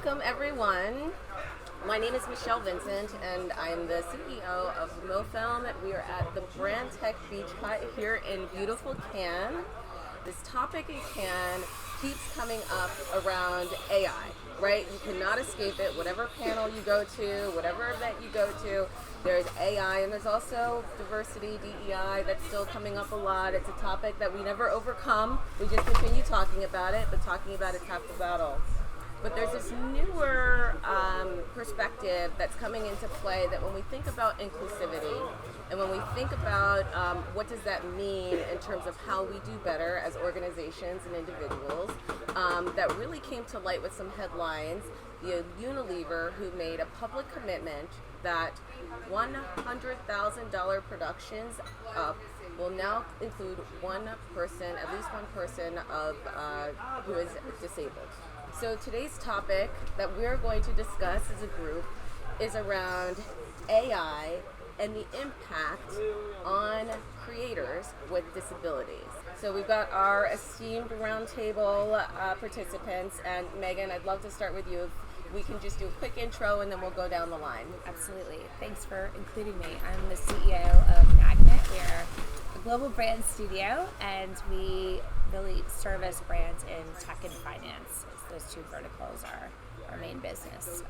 Welcome, everyone. My name is Michelle Vincent, and I'm the CEO of Mofilm. We are at the Brand Tech Beach Hut here in beautiful Cannes. This topic in Cannes keeps coming up around AI, right? You cannot escape it. Whatever panel you go to, whatever event you go to, there's AI, and there's also diversity, DEI, that's still coming up a lot. It's a topic that we never overcome. We just continue talking about it, but talking about it's half the battle. But there's this newer perspective that's coming into play that when we think about inclusivity and when we think about what does that mean in terms of how we do better as organizations and individuals, that really came to light with some headlines. The Unilever, who made a public commitment that $100,000 productions will now include one person, at least one person who is disabled. So today's topic that we're going to discuss as a group is around AI and the impact on creators with disabilities. So we've got our esteemed roundtable participants, and Megan, I'd love to start with you. If we can just do a quick intro and then we'll go down the line. Absolutely. Thanks for including me. I'm the CEO of Magnet. We're a global brand studio, and we really service brands in tech and finance. Those two verticals are our main business.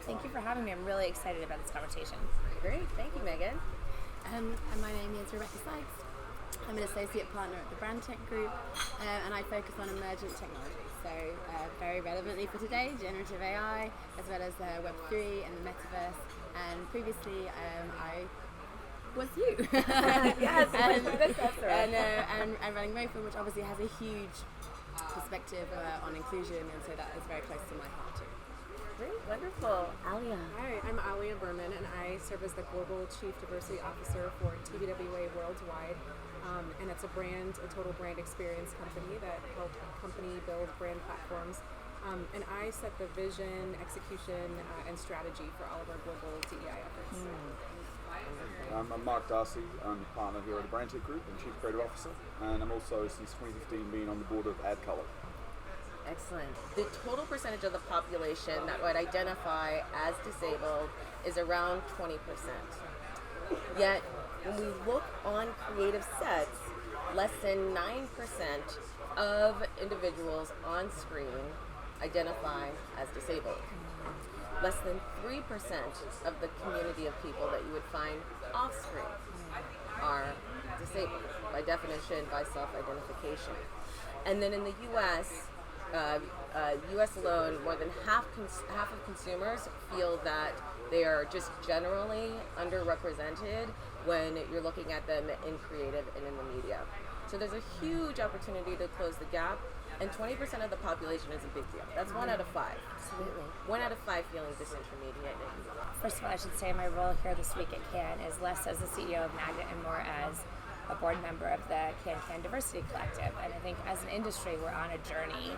Thank you for having me. I'm really excited about this conversation. Great. Thank you, Megan. And my name is Rebecca Sykes. I'm an associate partner at the Brand Tech Group, and I focus on emergent technology. So very relevantly for today, generative AI, as well as Web3 and the metaverse. And previously, I was you. Yes, and running Mofilm, which obviously has a huge perspective on inclusion, and so that is very close to my heart too. Great, wonderful. Aliah. Hi, I'm Aliah Berman, and I serve as the Global Chief Diversity Officer for TBWA Worldwide. And it's a total brand experience company that helps a company build brand platforms. And I set the vision, execution, and strategy for all of our global DEI efforts. I'm Mark Darcy. I'm a partner here at the Brand Tech Group and Chief Creative Officer, and I'm also, since 2015, been on the board of AdColor. Excellent. The total percentage of the population that would identify as disabled is around 20%. Yet, when we look on creative sets, less than 9% of individuals on screen identify as disabled. Less than 3% of the community of people that you would find off screen are disabled, by definition, by self-identification. And then in the U.S., U.S. alone, more than half of consumers feel that they are just generally underrepresented when you're looking at them in creative and in the media. So there's a huge opportunity to close the gap, and 20% of the population is a big deal. That's 1 out of 5. Absolutely. 1 out of 5 feeling disintermediated. First of all, I should say my role here this week at Cannes is less as the CEO of Magnet and more as a board member of the Cannes Diversity Collective. And I think as an industry, we're on a journey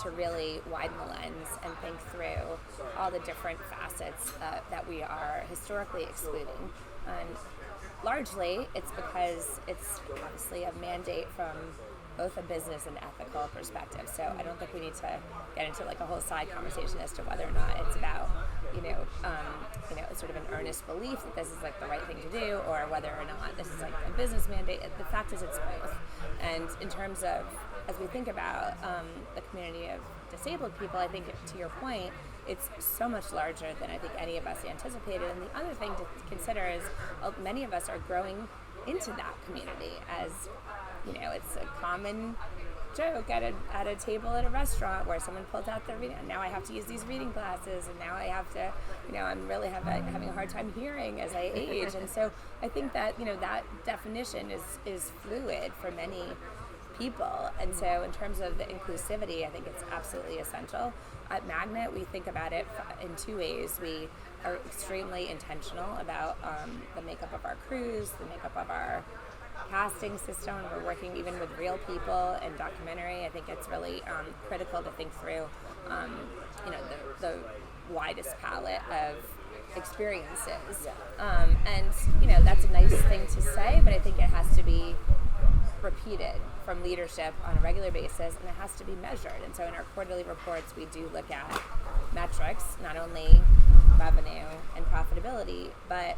to really widen the lens and think through all the different facets that we are historically excluding. And largely, it's because it's obviously a mandate from both a business and ethical perspective. So I don't think we need to get into like a whole side conversation as to whether or not it's about, sort of an earnest belief that this is like the right thing to do, or whether or not this is like a business mandate. The fact is it's both. And in terms of, as we think about the community of disabled people, I think to your point, it's so much larger than I think any of us anticipated. And the other thing to consider is many of us are growing into that community. As it's a common joke at a table at a restaurant where someone pulls out their reading. Now I have to use these reading glasses, and now I have to, I'm really having a hard time hearing as I age. And so I think that that definition is fluid for many people. And so in terms of the inclusivity, I think it's absolutely essential. At Magnet, we think about it in 2 ways. We are extremely intentional about the makeup of our crews, the makeup of our casting system. We're working even with real people in documentary. I think it's really critical to think through, the widest palette of experiences. And that's a nice thing to say, but I think it has to be repeated from leadership on a regular basis, and it has to be measured. And so in our quarterly reports, we do look at metrics, not only revenue and profitability, but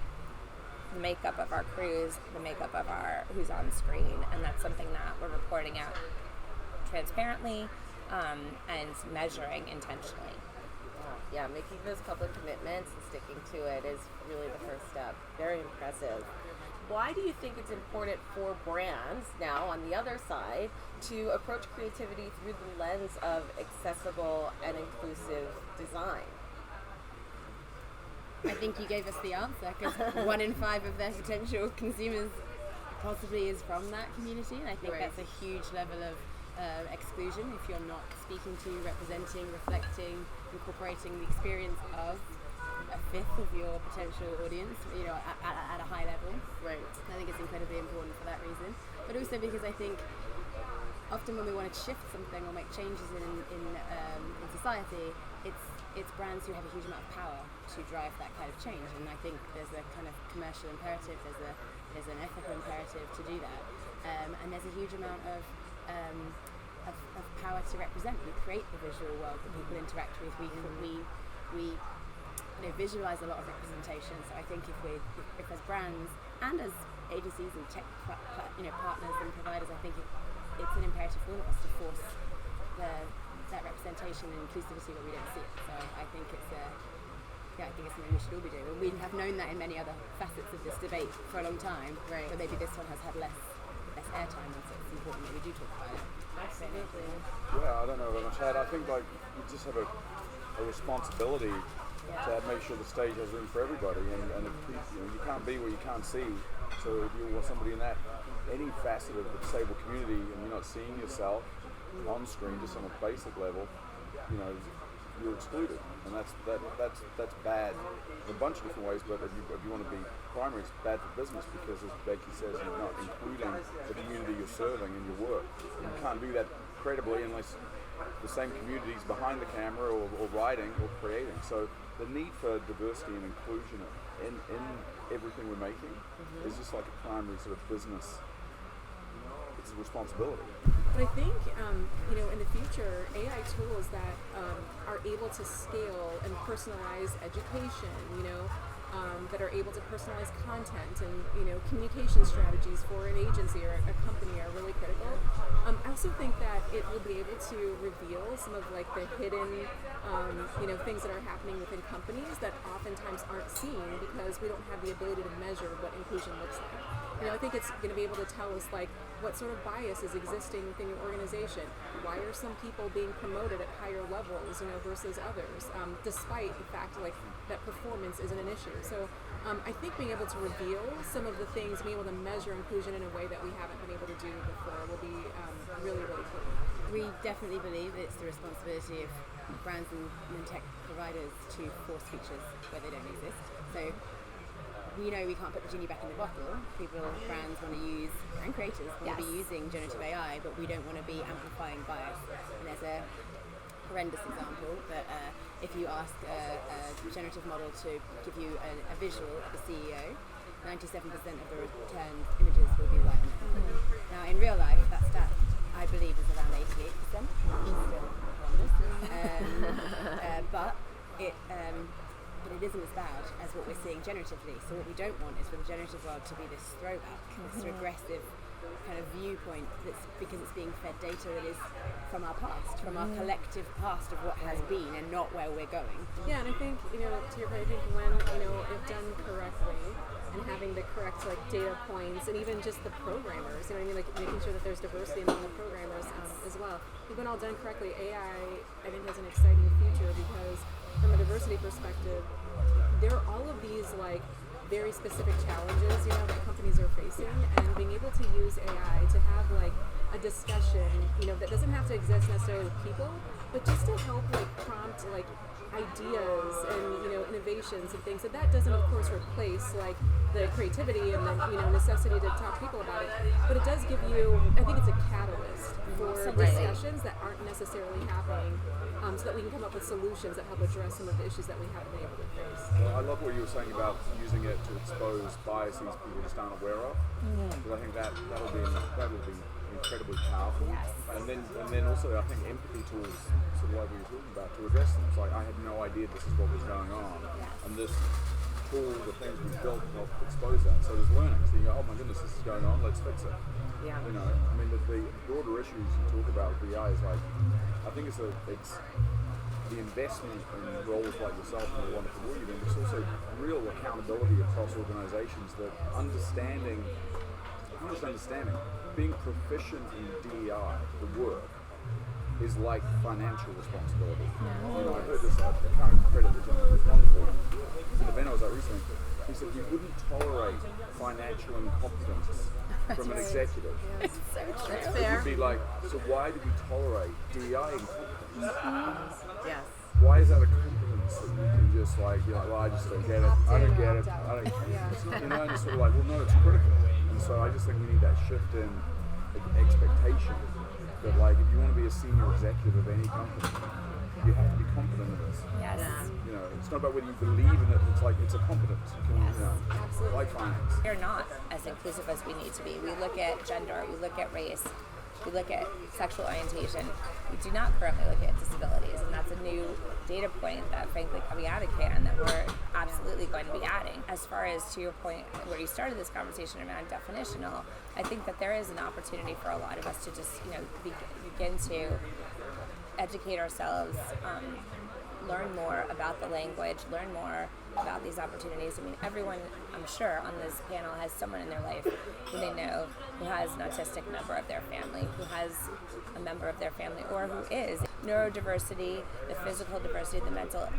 the makeup of our crews, the makeup of our who's on screen, and that's something that we're reporting out transparently and measuring intentionally. Yeah, making those public commitments and sticking to it is really the first step. Very impressive. Why do you think it's important for brands, now on the other side, to approach creativity through the lens of accessible and inclusive design? I think you gave us the answer, because 1 in 5 of their potential consumers possibly is from that community, and I think that's a huge level of exclusion if you're not speaking to, representing, reflecting, incorporating the experience of a fifth of your potential audience, at a high level. Right. I think it's incredibly important for that reason, but also because I think often when we want to shift something or make changes in society, it's brands who have a huge amount of power to drive that kind of change, and I think there's a kind of commercial imperative, there's an ethical imperative to do that, and there's a huge amount of power to represent. We create the visual world that people interact with. We visualize a lot of representation. So I think if as brands and as agencies and tech partners and providers, I think it's an imperative for all of us to force that representation and inclusivity where we don't see it. So I think it's something we should all be doing. And we have known that in many other facets of this debate for a long time, but maybe this one has had less airtime, and so it's important that we do talk about it. Absolutely. Yeah, I don't know about much that. I think you just have a responsibility to make sure the stage has room for everybody, and if, you can't be where you can't see. So if you want somebody in any facet of the disabled community, and you're not seeing yourself on screen just on a basic level, you're excluded, and that's bad in a bunch of different ways. But if you want to be primary, it's bad for business, because, as Becky says, you're not including the community you're serving in your work. You can't do that credibly unless the same community is behind the camera or writing or creating. So the need for diversity and inclusion in everything we're making is just like a primary sort of business. It's a responsibility. But I think, in the future, AI tools that are able to scale and personalize education, that are able to personalize content and, communication strategies for an agency or a company are really critical. I also think that it will be able to reveal some of the hidden, things that are happening within companies that oftentimes aren't seen because we don't have the ability to measure what inclusion looks like. I think it's going to be able to tell us what sort of bias is existing within your organization. Why are some people being promoted at higher levels, versus others, despite the fact that performance isn't an issue. So I think being able to reveal some of the things, being able to measure inclusion in a way that we haven't been able to do before will be really, really cool. We definitely believe it's the responsibility of brands and tech providers to force features where they don't exist. So we know we can't put the genie back in the bottle. Brands want to use, and creators want to be using generative AI, but we don't want to be amplifying bias. And there's a horrendous example that if you ask a generative model to give you a visual of the CEO, 97% of the returned images will be white men. Now, in real life, that stat, I believe, is around 88%, which is still horrendous. But it isn't as bad as what we're seeing generatively. So what we don't want is for the generative world to be this throwback, this regressive kind of viewpoint because it's being fed data that is from our past, from our collective past of what has been and not where we're going. Yeah, and I think, to your point, I think when, if done correctly and having the correct data points and even just the programmers, making sure that there's diversity among the programmers as well. When all done correctly, AI, I think, has an exciting future because from a diversity perspective, there are all of these very specific challenges, that companies are facing, and being able to use AI to have a discussion, that doesn't have to exist necessarily with people, but just to help prompt ideas and innovations and things. So that doesn't, of course, replace the creativity and the necessity to talk to people about it, but it does give you, I think it's a catalyst for discussions that aren't necessarily happening, so that we can come up with solutions that help address some of the issues that we haven't been able to face. Well, I love what you were saying about using it to expose biases people just aren't aware of. Because I think that will be incredibly powerful. Yes. And then also I think empathy tools, sort of like we were talking about, to address them. It's like I had no idea this is what was going on, and this tool, the things we've built help expose that. So there's learning. So you go, oh my goodness, this is going on. Let's fix it. Yeah. You know, I mean, the broader issues you talk about with DEI is like, I think it's the investment in roles like yourself and the wonderful work you're doing, but it's also real accountability across organizations that being proficient in DEI, the work, is like financial responsibility. You know, I heard this, I can't credit the gentleman, it was wonderful. In an event I was at recently, he said he wouldn't tolerate financial incompetence from an executive. It's so true. That's fair. He'd be like, so why do we tolerate DEI incompetence? Yes. Why is that a competence that you can just like, you're like, well, I just don't get it. I don't get it. I don't, you know, and it's sort of like, well, no, it's critical. And so I just think we need that shift in expectation that, like, if you want to be a senior executive of any company, you have to be competent in this. Yes. You know, it's not about whether you believe in it. It's like it's a competence. You can, you know, Absolutely. like finance. We're not as inclusive as we need to be. We look at gender, we look at race, we look at sexual orientation. We do not currently look at disabilities, and that's a new data point that, frankly, coming out of CAN that we're absolutely going to be adding. As far as to your point where you started this conversation around definitional, I think that there is an opportunity for a lot of us to just, you know, begin to educate ourselves, learn more about the language, learn more about these opportunities. I mean, everyone, I'm sure, on this panel has someone in their life who they know who has an autistic member of their family, who has a member of their family, or who is. Neurodiversity, the physical diversity, the mental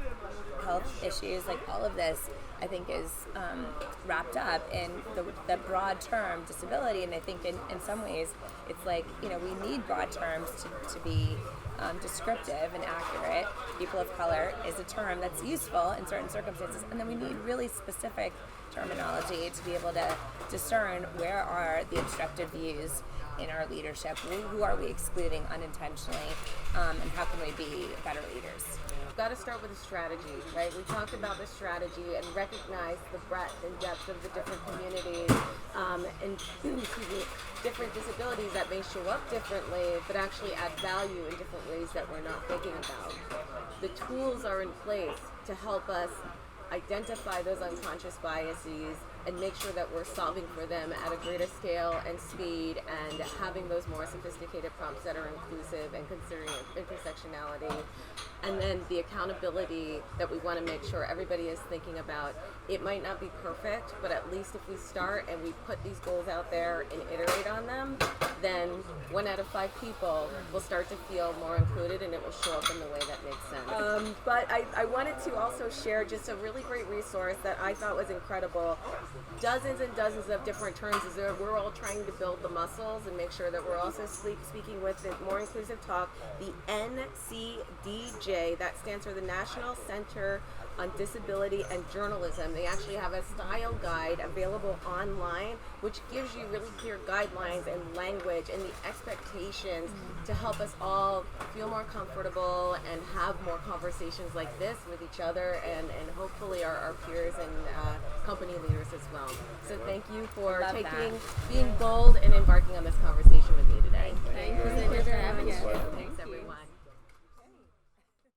health issues, like all of this, I think is wrapped up in the broad term disability. And I think in some ways, it's like, you know, we need broad terms to be descriptive and accurate. People of color is a term that's useful in certain circumstances, and then we need really specific terminology to be able to discern where are the obstructive views in our leadership, who are we excluding unintentionally, and how can we be better leaders. We've got to start with a strategy, right? We talked about the strategy and recognize the breadth and depth of the different communities and excuse me, different disabilities that may show up differently, but actually add value in different ways that we're not thinking about. The tools are in place to help us identify those unconscious biases and make sure that we're solving for them at a greater scale and speed, and having those more sophisticated prompts that are inclusive and considering intersectionality. And then the accountability that we want to make sure everybody is thinking about. It might not be perfect, but at least if we start and we put these goals out there and iterate on them, then 1 out of 5 people will start to feel more included, and it will show up in the way that makes sense. But I wanted to also share just a really great resource that I thought was incredible. Dozens and dozens of different terms as we're all trying to build the muscles and make sure that we're also speaking with the more inclusive talk. The NCDJ, that stands for the National Center on Disability and Journalism. They actually have a style guide available online, which gives you really clear guidelines and language and the expectations to help us all feel more comfortable and have more conversations like this with each other and hopefully our peers and company leaders as well. So thank you for being bold and embarking on this conversation with me today. Thank you so much for having us.